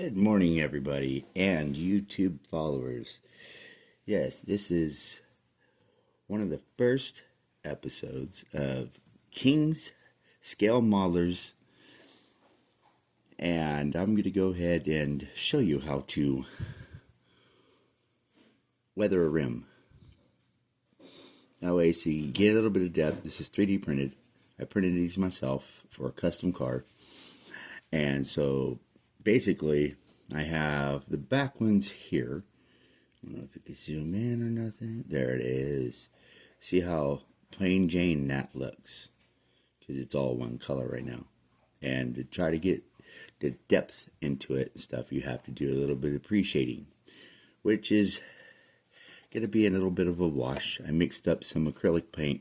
Good morning, everybody, and YouTube followers. Yes, this is one of the first episodes of King's Scale Modelers, and I'm going to go ahead and show you how to weather a rim. That way, so you get a little bit of depth. This is 3D printed. I printed these myself for a custom car, and so basically, I have the back ones here. I don't know if you can zoom in or nothing. There it is. See how plain Jane that looks? Because it's all one color right now. And to try to get the depth into it and stuff, you have to do a little bit of pre-shading, which is going to be a little bit of a wash. I mixed up some acrylic paint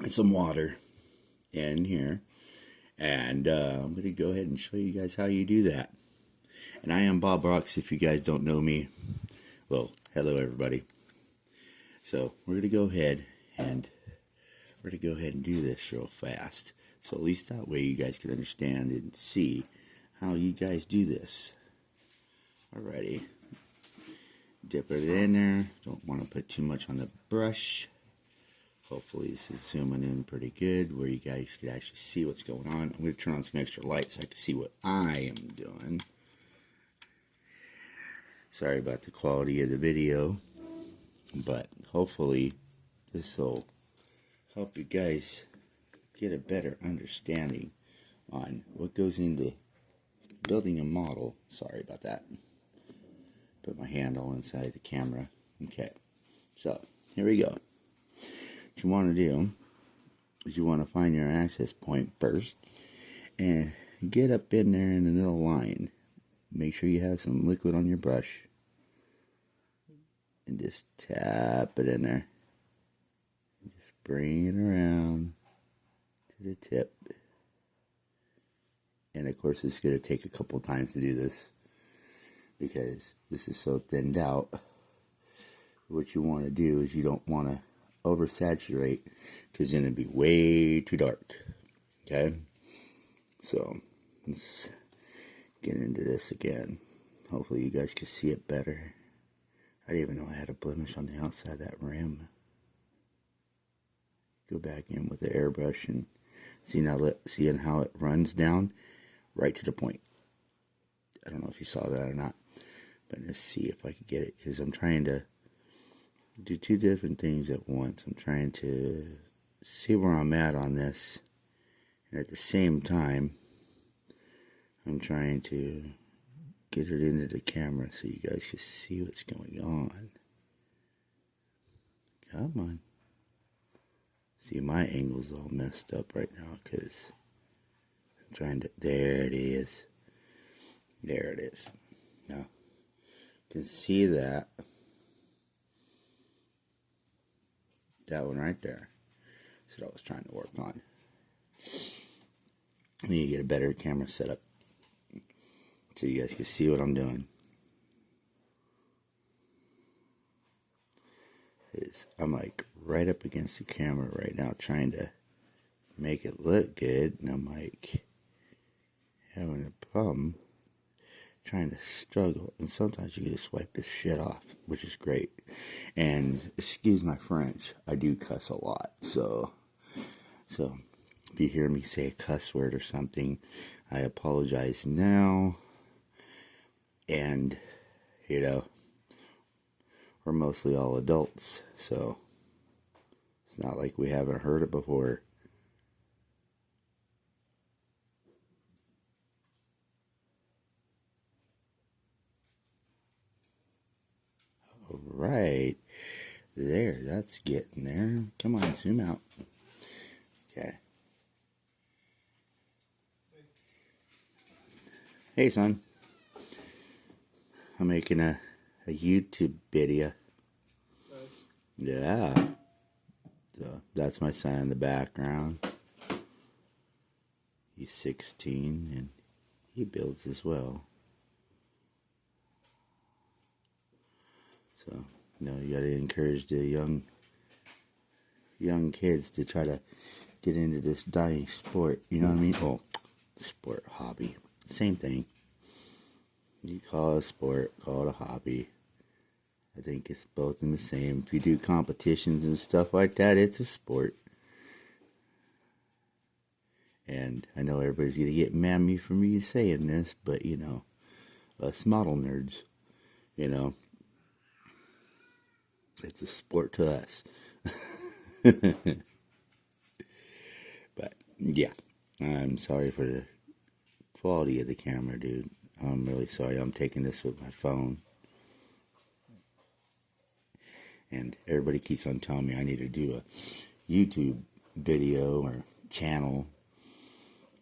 and some water in here. And I'm going to go ahead and show you guys how you do that. And I am Bob Rocks, if you guys don't know me. Well, hello everybody. So we're going to go ahead and do this real fast. So at least that way you guys can understand and see how you guys do this. Alrighty. Dip it in there. Don't want to put too much on the brush. Hopefully this is zooming in pretty good where you guys can actually see what's going on. I'm going to turn on some extra lights so I can see what I am doing. Sorry about the quality of the video, but hopefully this will help you guys get a better understanding on what goes into building a model. Sorry about that. Put my hand all inside the camera. Okay, so here we go. What you want to do is you want to find your access point first and get up in there in the middle line. Make sure you have some liquid on your brush and just tap it in there. Just bring it around to the tip. And of course it's going to take a couple times to do this because this is so thinned out. What you want to do is you don't want to oversaturate because then it'd be way too dark. Okay? So let's get into this again. Hopefully you guys can see it better. I didn't even know I had a blemish on the outside of that rim. Go back in with the airbrush and seeing how it runs down right to the point. I don't know if you saw that or not, but let's see if I can get it because I'm trying to do two different things at once. I'm trying to see where I'm at on this, and at the same time I'm trying to get it into the camera so you guys can see what's going on. Come on. See, my angle's all messed up right now because I'm trying to... There it is. There it is. Now, you can see that. That one right there. That's what I was trying to work on. I need to get a better camera setup so you guys can see what I'm doing. I'm like right up against the camera right now trying to make it look good, and I'm like having a problem trying to struggle, and sometimes you can just wipe this shit off, which is great. And excuse my French, I do cuss a lot, so if you hear me say a cuss word or something, I apologize now. And you know, we're mostly all adults, so it's not like we haven't heard it before. Alright, there, that's getting there. Come on, zoom out. Okay. Hey, son. I'm making a YouTube video. Nice. Yeah. So that's my son in the background. He's 16 and he builds as well. So, you know, you gotta encourage the young kids to try to get into this dying sport. You know what I mean? Oh, sport, hobby, same thing. You call it a sport, call it a hobby. I think it's both in the same. If you do competitions and stuff like that, it's a sport. And I know everybody's going to get mad at me for me saying this, but us model nerds, you know, it's a sport to us. But yeah, I'm sorry for the quality of the camera, dude. I'm really sorry. I'm taking this with my phone. And everybody keeps on telling me I need to do a YouTube video or channel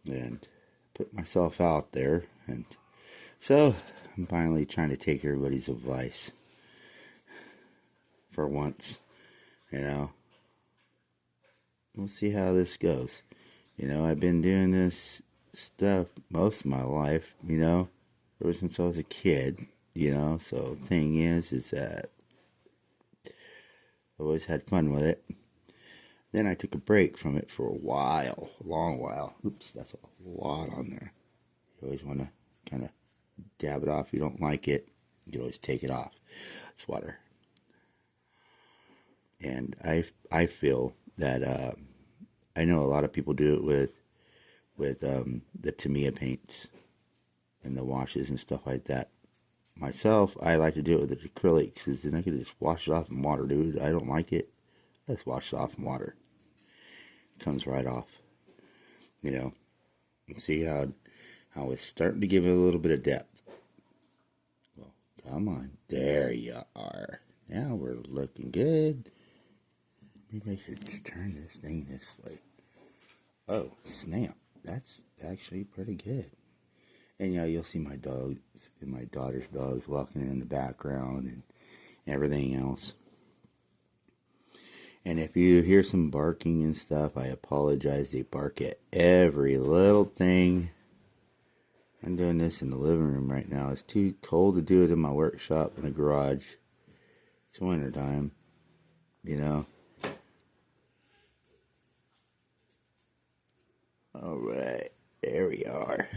and put myself out there. And so I'm finally trying to take everybody's advice for once. We'll see how this goes. I've been doing this stuff most of my life, ever since I was a kid, so the thing is that I always had fun with it. Then I took a break from it for a long while. Oops, that's a lot on there. You always want to kind of dab it off. If you don't like it, you can always take it off. It's water. And I feel that I know a lot of people do it with the Tamiya paints and the washes and stuff like that. Myself, I like to do it with the acrylic because then I can just wash it off in water, dude. I don't like it. Let's wash it off in water. It comes right off. And see how it's starting to give it a little bit of depth. Well, come on. There you are. Now we're looking good. Maybe I should just turn this thing this way. Oh, snap. That's actually pretty good. And you'll see my dogs and my daughter's dogs walking in the background and everything else. And if you hear some barking and stuff, I apologize. They bark at every little thing. I'm doing this in the living room right now. It's too cold to do it in my workshop in the garage. It's winter time, Alright, there we are.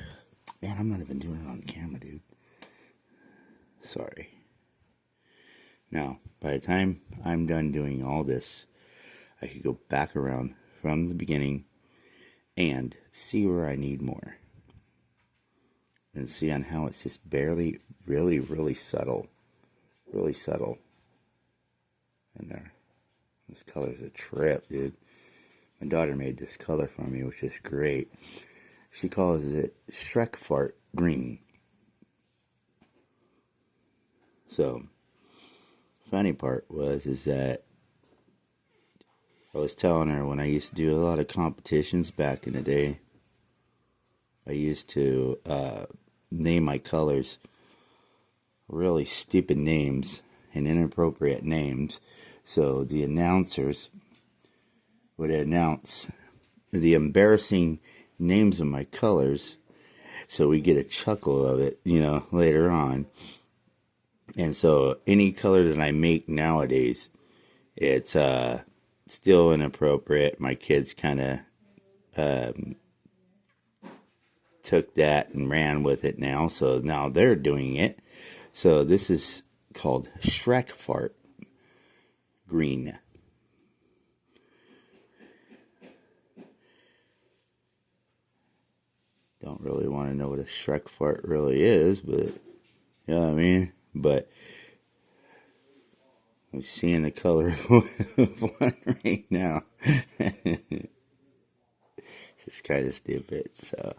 Man, I'm not even doing it on camera, dude. Sorry. Now, by the time I'm done doing all this, I could go back around from the beginning and see where I need more. And see on how it's just barely, really, really subtle. Really subtle. And there. This color's a trip, dude. My daughter made this color for me, which is great. She calls it Shrek Fart Green. So, funny part is that I was telling her when I used to do a lot of competitions back in the day, I used to name my colors really stupid names and inappropriate names. So the announcers would announce the embarrassing names of my colors, so we get a chuckle of it, later on. And so any color that I make nowadays, it's still inappropriate. My kids kind of took that and ran with it now, so now they're doing it. So this is called Shrek Fart Green. Don't really want to know what a Shrek fart really is, but you know what I mean? But I'm seeing the color of one right now. It's kind of stupid. So,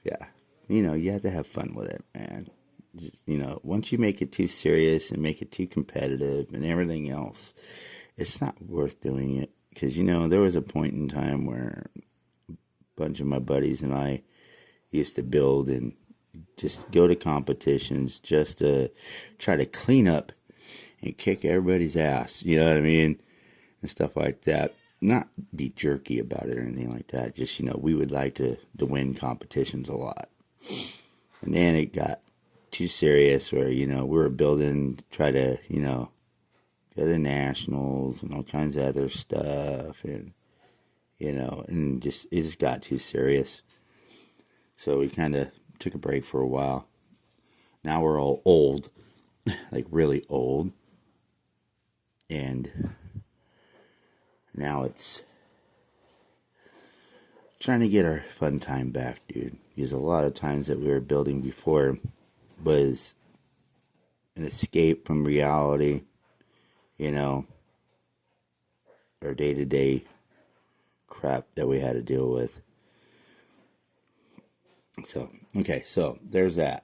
yeah. You have to have fun with it, man. Just, once you make it too serious and make it too competitive and everything else, it's not worth doing it. Because, there was a point in time where a bunch of my buddies and I used to build and just go to competitions just to try to clean up and kick everybody's ass, you know what I mean? And stuff like that. Not be jerky about it or anything like that. Just, we would like to win competitions a lot. And then it got too serious where, we were building to try to, go to nationals and all kinds of other stuff. And, and it just got too serious. So we kind of took a break for a while. Now we're all old, like really old. And now it's trying to get our fun time back, dude. Because a lot of times that we were building before was an escape from reality, you know, our day-to-day crap that we had to deal with. So, okay, so there's that.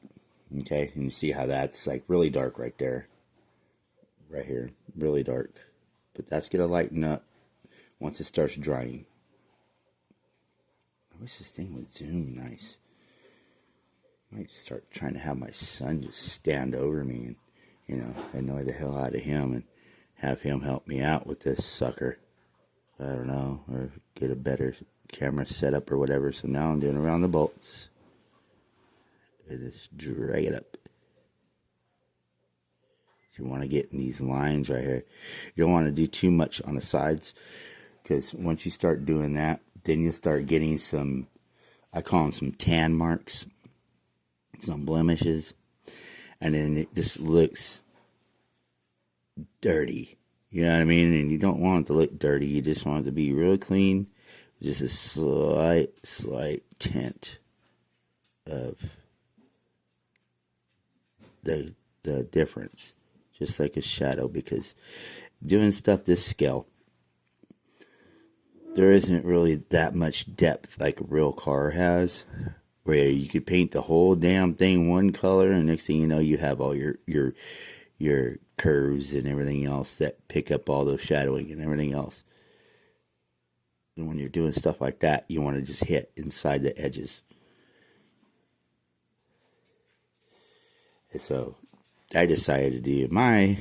Okay, and you see how that's like really dark right there. Right here, really dark. But that's going to lighten up once it starts drying. I wish this thing would zoom nice. I might start trying to have my son just stand over me and, you know, annoy the hell out of him and have him help me out with this sucker. I don't know, or get a better camera setup or whatever. So now I'm doing around the bolts. And just drag it up. You want to get in these lines right here. You don't want to do too much on the sides, because once you start doing that, then you'll start getting some, I call them some tan marks, some blemishes, and then it just looks dirty. You know what I mean? And you don't want it to look dirty. You just want it to be real clean, just a slight tint of the difference, just like a shadow. Because doing stuff this scale, there isn't really that much depth like a real car has, where you could paint the whole damn thing one color, and next thing you know, you have all your curves and everything else that pick up all those shadowing and everything else. And when you're doing stuff like that, you want to just hit inside the edges. And so I decided to do my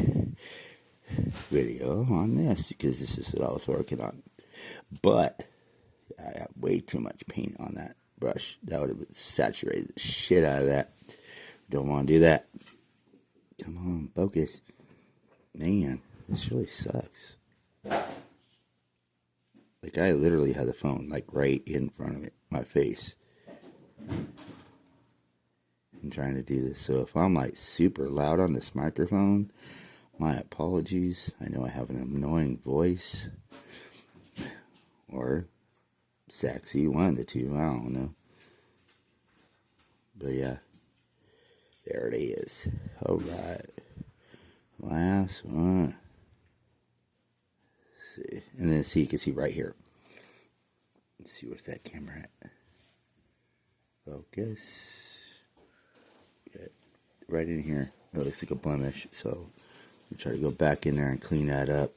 video on this because this is what I was working on. But I got way too much paint on that brush. That would have saturated the shit out of that. Don't want to do that. Come on, focus. Man, this really sucks. Like, I literally had the phone, like, right in front of my face. I'm trying to do this. So if I'm, like, super loud on this microphone, my apologies. I know I have an annoying voice. Or sexy, one of the two, I don't know. But yeah, there it is. Alright. Last one. Let's see. And then see, you can see right here. Let's see, where's that camera at? Focus. Get right in here. It looks like a blemish, so I'll try to go back in there and clean that up.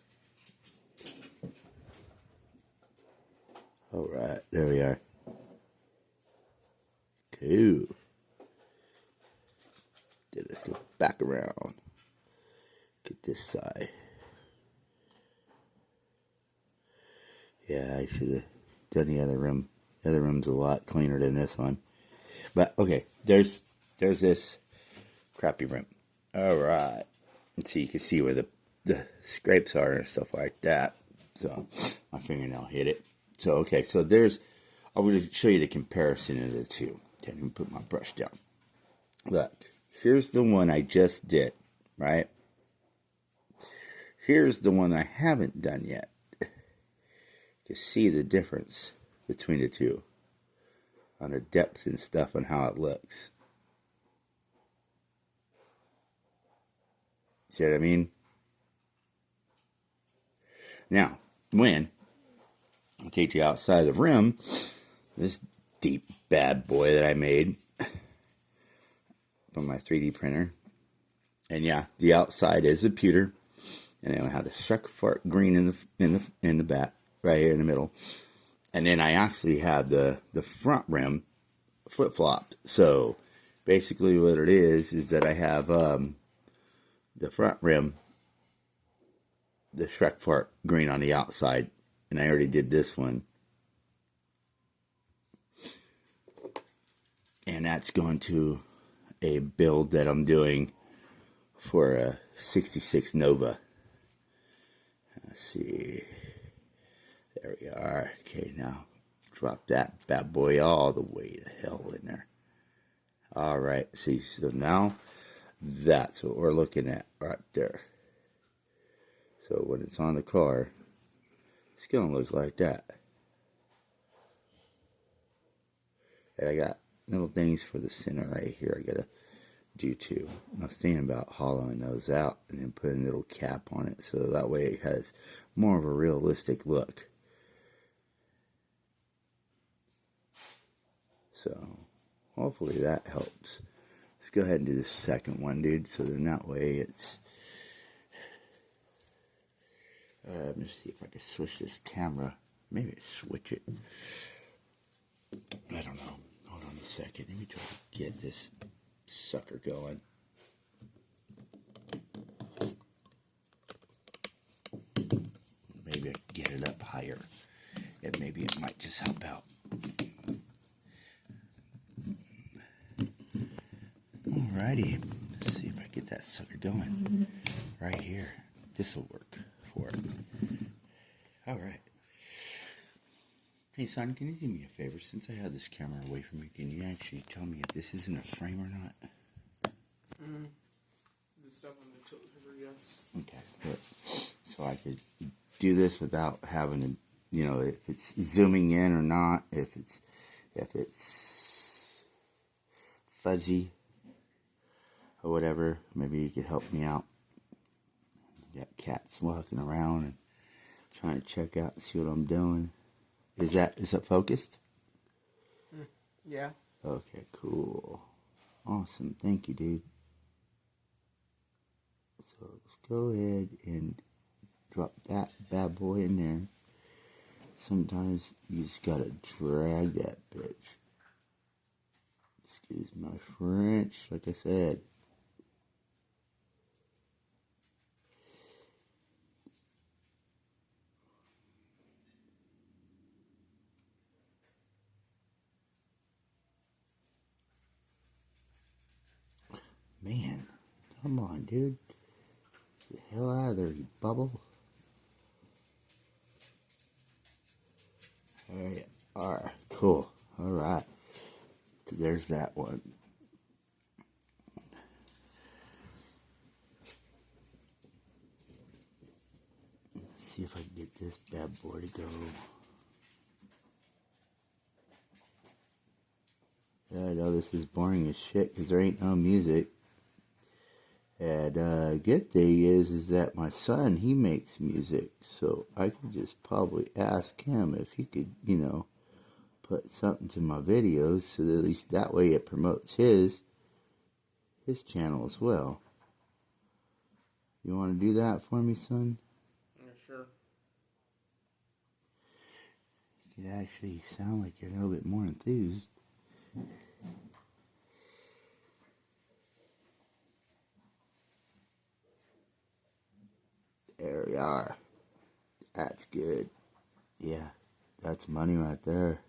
Alright, there we are. Cool. Then let's go back around. Get this side. Yeah, I should have done the other room. The other room's a lot cleaner than this one. But okay, there's this crappy room. Alright. Let's see, you can see where the scrapes are and stuff like that. So my fingernail hit it. So okay, so I'm going to show you the comparison of the two. Okay, let me put my brush down. Look, here's the one I just did, right? Here's the one I haven't done yet. To see the difference between the two on the depth and stuff and how it looks. See what I mean? Now, when I take you outside the rim, this deep bad boy that I made from my 3D printer, and yeah, the outside is a pewter, and then I have the Shrek Fart green in the back, right here in the middle, and then I actually have the front rim flip flopped. So basically, what it is that I have the front rim, the Shrek Fart green on the outside, and I already did this one. And that's going to a build that I'm doing for a 66 Nova. Let's see. There we are. Okay, now drop that bad boy all the way to hell in there. Alright, see, so now That's what we're looking at right there. So when it's on the car, it's going to look like that. And I got little things for the center right here I got to do too. I was thinking about hollowing those out and then putting a little cap on it so that way it has more of a realistic look. So hopefully that helps. Let's go ahead and do the second one, dude, so then that way it's... let me see if I can switch this camera. Maybe switch it. I don't know. Hold on a second. Let me try to get this sucker going. Maybe I can get it up higher. And maybe it might just help out. Alrighty. Let's see if I get that sucker going. Right here. This'll work for it. Alright. Hey son, can you do me a favor? Since I have this camera away from me, can you actually tell me if this is in a frame or not? The stuff on the tilt over, yes. Okay, good. So I could do this without having to, you know, if it's zooming in or not, if it's fuzzy or whatever. Maybe you could help me out. Got cats walking around and trying to check out and see what I'm doing. Is it focused? Yeah. Okay, cool. Awesome. Thank you, dude. So let's go ahead and drop that bad boy in there. Sometimes you just gotta drag that bitch. Excuse my French, like I said. Man, come on, dude. Get the hell out of there, you bubble. Alright, alright, cool. Alright. So there's that one. Let's see if I can get this bad boy to go. Yeah, I know this is boring as shit because there ain't no music. And good thing is that my son, he makes music, so I could just probably ask him if he could, you know, put something to my videos, so that at least that way it promotes his channel as well. You want to do that for me, son? Yeah, sure. You could actually sound like you're a little bit more enthused. There we are. That's good. Yeah, that's money right there.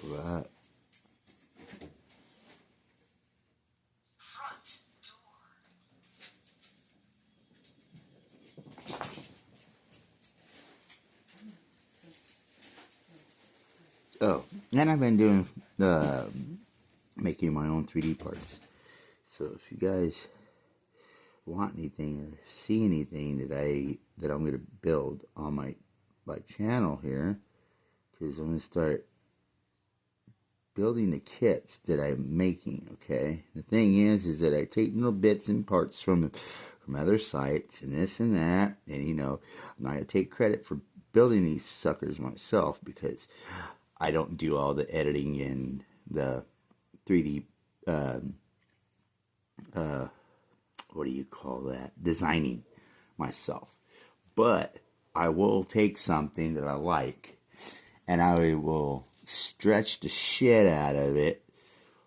Right. Front door. Oh, and I've been doing making my own 3D parts. So if you guys want anything or see anything that I'm gonna build on my channel here, because I'm gonna start building the kits that I'm making. Okay, the thing is that I take little bits and parts from other sites and this and that, and you know, I'm not gonna take credit for building these suckers myself because I don't do all the editing and the 3D what do you call that? Designing myself. But I will take something that I like and I will stretch the shit out of it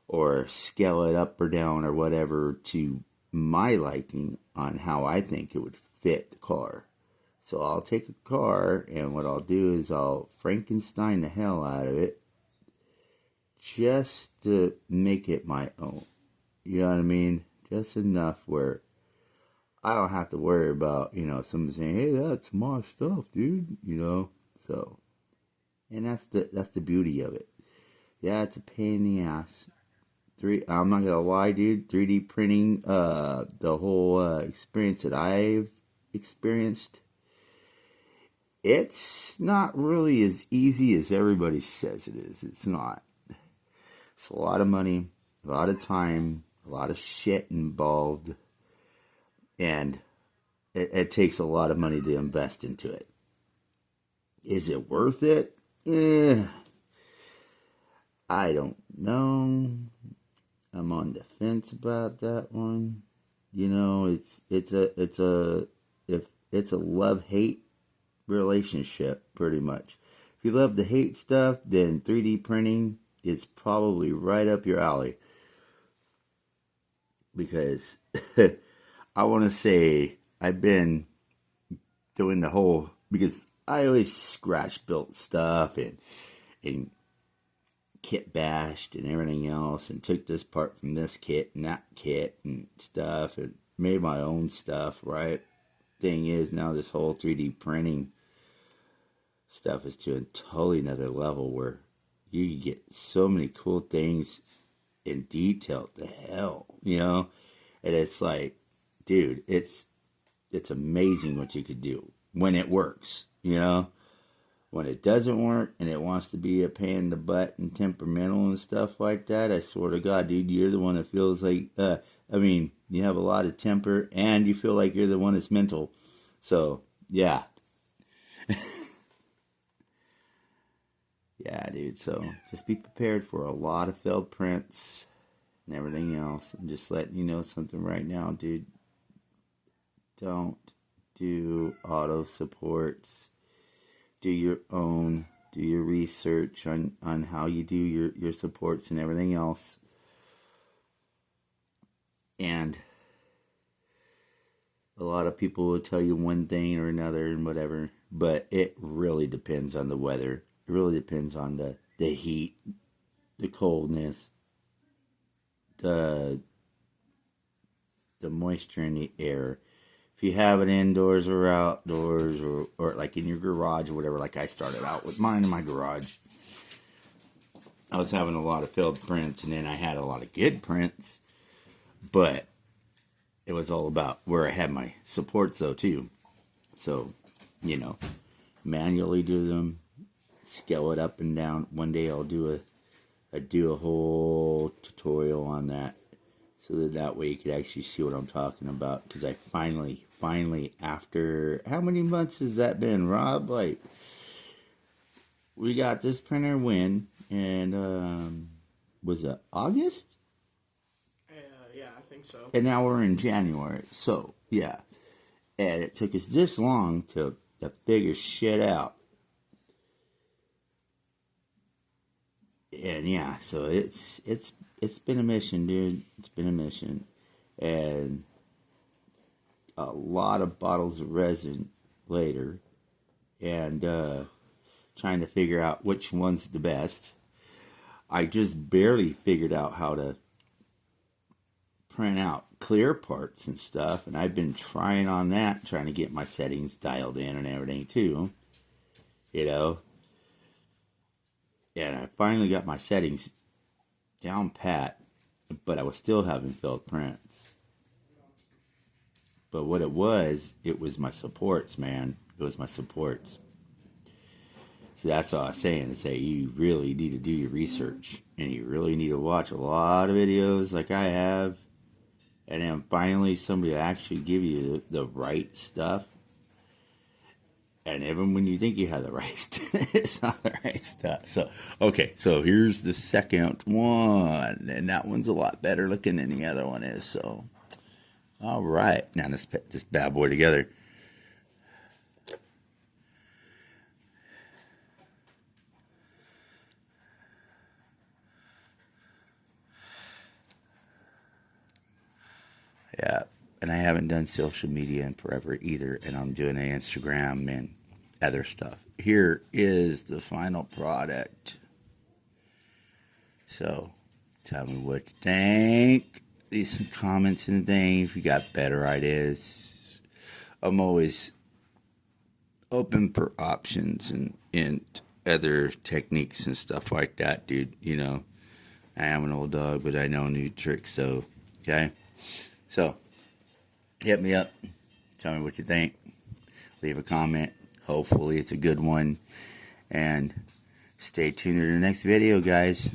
or scale it up or down or whatever to my liking on how I think it would fit the car. So I'll take a car and what I'll do is I'll Frankenstein the hell out of it just to make it my own. You know what I mean? Just enough where I don't have to worry about, you know, someone saying, hey, that's my stuff, dude. You know? So, and that's the beauty of it. Yeah, it's a pain in the ass. I'm not gonna lie, dude. 3D printing, the whole experience that I've experienced, it's not really as easy as everybody says it is. It's not. It's a lot of money, a lot of time, a lot of shit involved, and it takes a lot of money to invest into it. Is it worth it? I don't know. I'm on the fence about that one. You know, it's a love hate relationship pretty much. If you love the hate stuff, then 3D printing is probably right up your alley. Because I want to say I've been doing the whole, because I always scratch built stuff and kit bashed and everything else, and took this part from this kit and that kit and stuff, and made my own stuff, right? Thing is, now this whole 3D printing stuff is to a totally another level where you can get so many cool things in detail. The hell, you know? And it's like, dude, it's amazing what you could do when it works, you know? When it doesn't work and it wants to be a pain in the butt and temperamental and stuff like that, I swear to God, dude, you're the one that feels like, you have a lot of temper and you feel like you're the one that's mental. So, yeah. Yeah, dude, so just be prepared for a lot of failed prints and everything else. I'm just letting you know something right now, dude. Don't do auto supports. Do your own. Do your research on how you do your supports and everything else. And a lot of people will tell you one thing or another and whatever, but it really depends on the weather. It really depends on the heat, the coldness, the moisture in the air. If you have it indoors or outdoors or like in your garage or whatever, like I started out with mine in my garage, I was having a lot of failed prints, and then I had a lot of good prints, but it was all about where I had my supports though too. So, you know, manually do them, scale it up and down. One day I'll do a whole tutorial on that, so that way you could actually see what I'm talking about. Because I finally, after how many months has that been, Rob? Like, we got this printer when, and was it August? Yeah, I think so. And now we're in January. So yeah, and it took us this long to figure shit out. And yeah, so it's been a mission, dude. It's been a mission, and a lot of bottles of resin later, and trying to figure out which one's the best. I just barely figured out how to print out clear parts and stuff, and I've been trying on that, trying to get my settings dialed in and everything too, you know. And I finally got my settings down pat, but I was still having failed prints. But what it was my supports, man. It was my supports. So that's all I was saying. To say you really need to do your research, and you really need to watch a lot of videos like I have, and then finally somebody will actually give you the right stuff. And even when you think you have the right stuff, it's not the right stuff. So, okay, so here's the second one. And that one's a lot better looking than the other one is. So, all right. Now let's put this bad boy together. Yeah. And I haven't done social media in forever either. And I'm doing an Instagram and other stuff. Here is the final product. So, tell me what you think. Leave some comments and things if you got better ideas. I'm always open for options and other techniques and stuff like that, dude. You know, I am an old dog, but I know new tricks. So, okay. So, hit me up. Tell me what you think. Leave a comment. Hopefully, it's a good one. And stay tuned to the next video, guys.